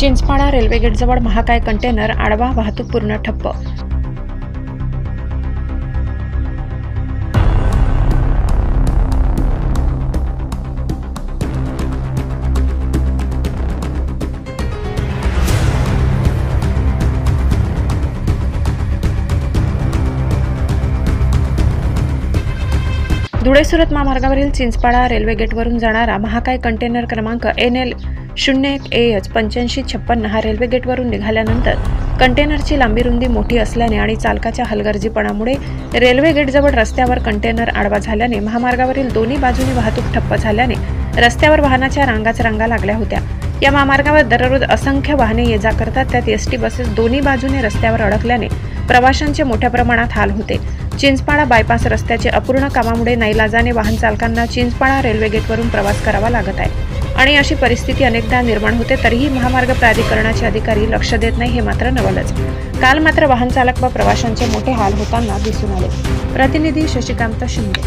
Chinchpada railway गेटजवळ महाकाय container आडवा, वाहतूक पूर्ण ठप्प। धुळे-सुरत महामार्गावरील चिंचपाडा रेल्वे गेटवरून जाणारा महाकाय कंटेनर क्रमांक NL 01AH 8556 हा रेल्वे गेटवरून निघाल्यानंतर कंटेनरची लांबी रुंदी मोठी असल्याने आणि चालकाच्या हलगर्जीपणामुळे रेल्वे गेटजवळ रस्त्यावर कंटेनर आडवा झाल्याने महामार्गावरील दोन्ही बाजूनी वाहतूक ठप्प झाल्याने रस्त्यावर वाहनाच्या रांगाच रांगा लागल्या होत्या। या महामार्गावर दररोज असंख्य वाहने ये जा करतात, त्यात एसटी बसेस दोन्ही बाजूने रस्त्यावर अडकल्याने प्रवाशांचे मोठ्या प्रमाणात हाल होते। चिंचपाडा बायपास रस्त्याचे अपूर्ण कामामुळे नाईलाजाने वाहन चालकांना चिंचपाडा रेल्वे गेटवरून प्रवास करावा लागत आहे आणि अशी परिस्थिती अनेकदा निर्माण होते, तरीही महामार्ग प्राधिकरणाचे अधिकारी लक्ष देत नाही, हे मात्र नवलच। काल मात्र वाहन चालक व प्रवाशांचे मोठे हाल होताना दिसून आले। प्रतिनिधी शशिकांत शिंदे।